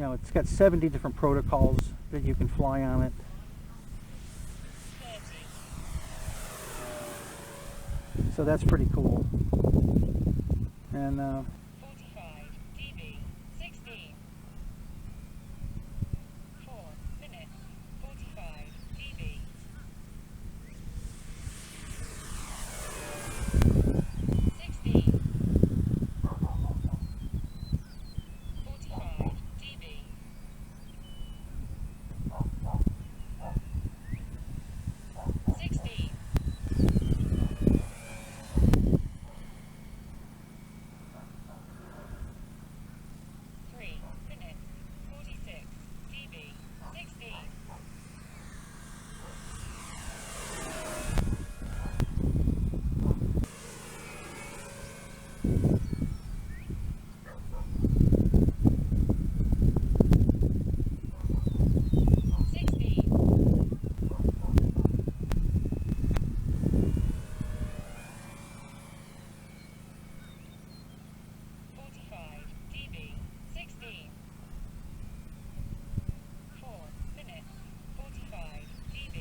You know, it's got 70 different protocols that you can fly on it. 30. So that's pretty cool. And 45 dB. 16. 4 minutes. 45 dB. 16. 45 dB. 16. 3 minutes. 46 dB. 16. 16. 45 dB. 16. 4 minutes. 45 dB.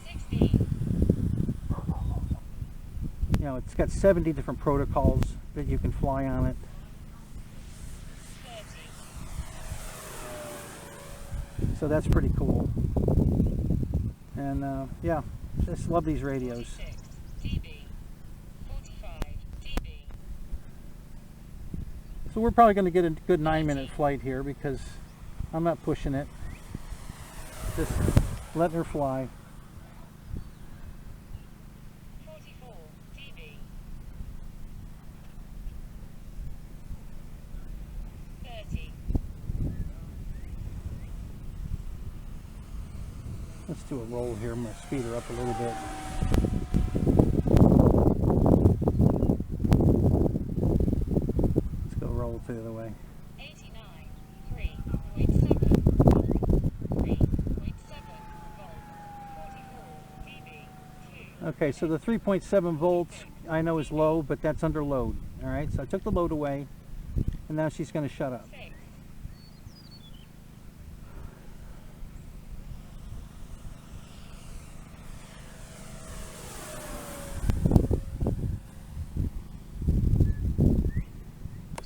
16. you know, it's got 70 different protocols that you can fly on it. 30. So that's pretty cool. And yeah, just love these radios. 46 dB. 45 dB. So we're probably going to get a good 9-minute flight here because I'm not pushing it. Just letting her fly. 44 dB. 30. Let's do a roll here. I'm going to speed her up a little bit. Let's go roll the other way. 89. 3.7 volt. 3.7 volt. 44 dB. 2. Okay, so the 3.7 volts I know is low, but that's under load. All right, so I took the load away, and now she's going to shut up. 6.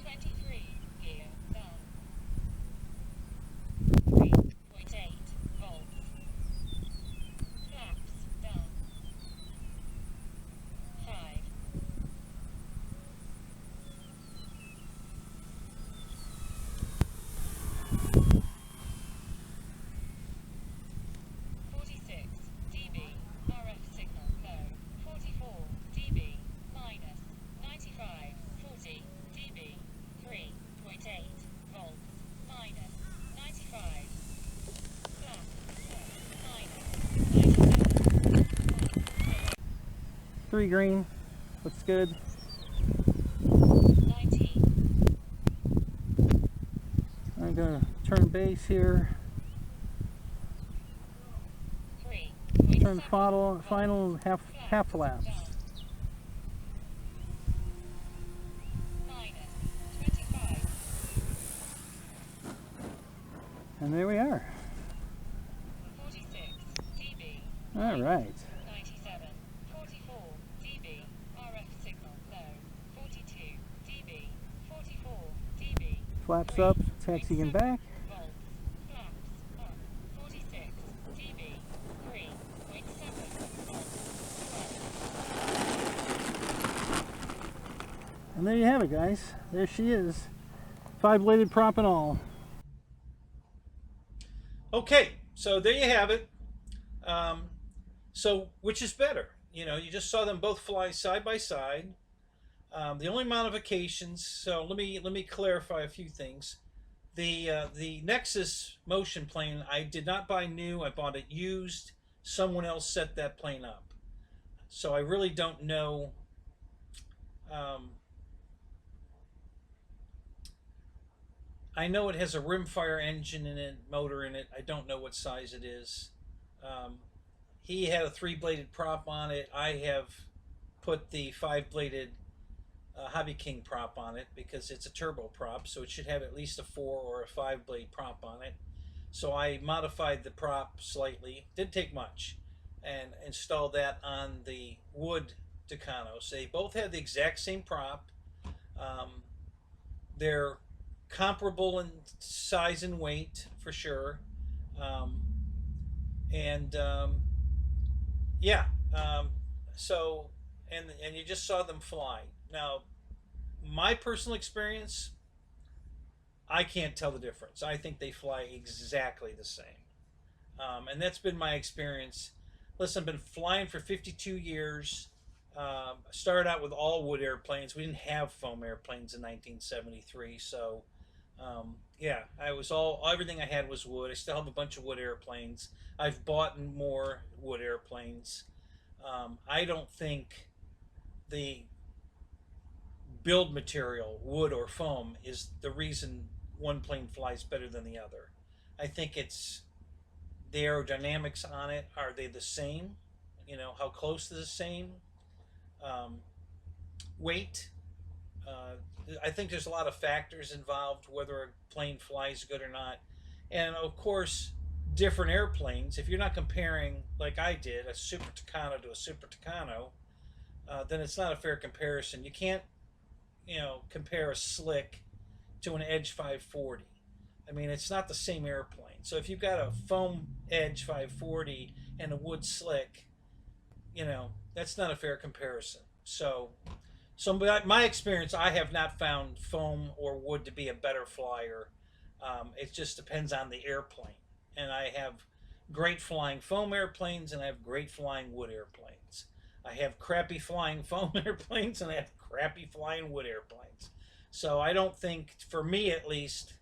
23. Gear down. 3.8 volts. Flaps down. 5. 46 dB. RF signal low. 44 dB. Minus 95. 40 dB. 3.8 volts. Minus 95. Flat. Minus 97. 3 green, looks good. 19. I'm going to turn base here. 3.7. Turn final half flaps. Down. Minus 25. And there we are. 46 dB. All right. 97. 44 dB. RF signal low. 42 dB. 44 dB. Flaps up, taxiing back. Volts. Flaps up. 46 dB. 3.7 volts. And there you have it, guys. There she is. 5-bladed prop and all. Okay, so there you have it. So which is better? You know, you just saw them both fly side by side. The only modifications. So let me clarify a few things. The Nexus motion plane I did not buy new. I bought it used. Someone else set that plane up. So I really don't know. I know it has a rimfire engine in it, motor in it. I don't know what size it is. He had a 3-bladed prop on it. I have put the 5-bladed Hobby King prop on it because it's a turbo prop, so it should have at least a 4 or a 5 blade prop on it. So I modified the prop slightly, didn't take much, and installed that on the wood Tucano. So they both have the exact same prop. They're comparable in size and weight for sure. And yeah, so and you just saw them fly. Now, my personal experience, I can't tell the difference. I think they fly exactly the same, and that's been my experience. Listen, I've been flying for 52 years. Started out with all wood airplanes. We didn't have foam airplanes in 1973, so yeah, everything I had was wood. I still have a bunch of wood airplanes. I've bought more wood airplanes. I don't think the build material, wood or foam, is the reason one plane flies better than the other. I think it's the aerodynamics on it. Are they the same? You know, how close to the same? Weight. I think there's a lot of factors involved whether a plane flies good or not. And of course, different airplanes, if you're not comparing, like I did, a Super Tucano to a Super Tucano, then it's not a fair comparison. You can't, compare a Slick to an Edge 540. I mean, it's not the same airplane. So if you've got a foam Edge 540 and a wood Slick, that's not a fair comparison. So by my experience, I have not found foam or wood to be a better flyer. It just depends on the airplane. And I have great flying foam airplanes and I have great flying wood airplanes. I have crappy flying foam airplanes and I have crappy flying wood airplanes. So I don't think, for me at least,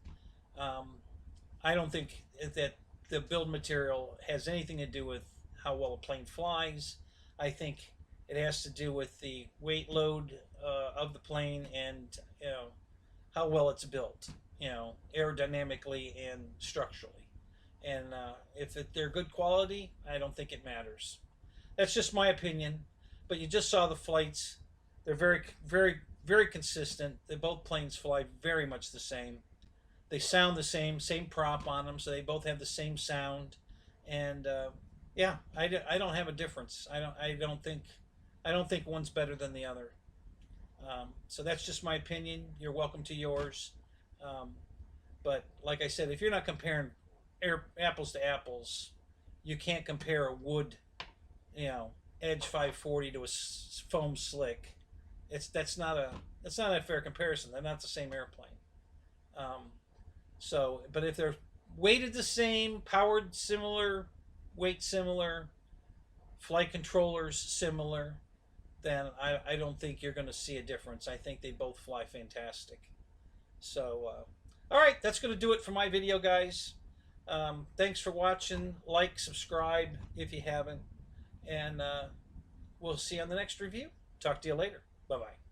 I don't think that the build material has anything to do with how well a plane flies. I think it has to do with the weight load of the plane and how well it's built, aerodynamically and structurally. And if they're good quality, I don't think it matters. That's just my opinion. But you just saw the flights. They're very, very, very consistent. Both planes fly very much the same. They sound the same prop on them, so they both have the same sound. And yeah, I don't have a difference. I don't think one's better than the other. So that's just my opinion. You're welcome to yours. But like I said, if you're not comparing apples to apples, you can't compare a wood, Edge 540 to a foam Slick. That's not a fair comparison. They're not the same airplane. But if they're weighted the same, powered similar, weight similar, flight controllers similar, then I don't think you're going to see a difference. I think they both fly fantastic. So, all right, that's going to do it for my video, guys. Thanks for watching. Like, subscribe if you haven't. And we'll see you on the next review. Talk to you later. Bye-bye.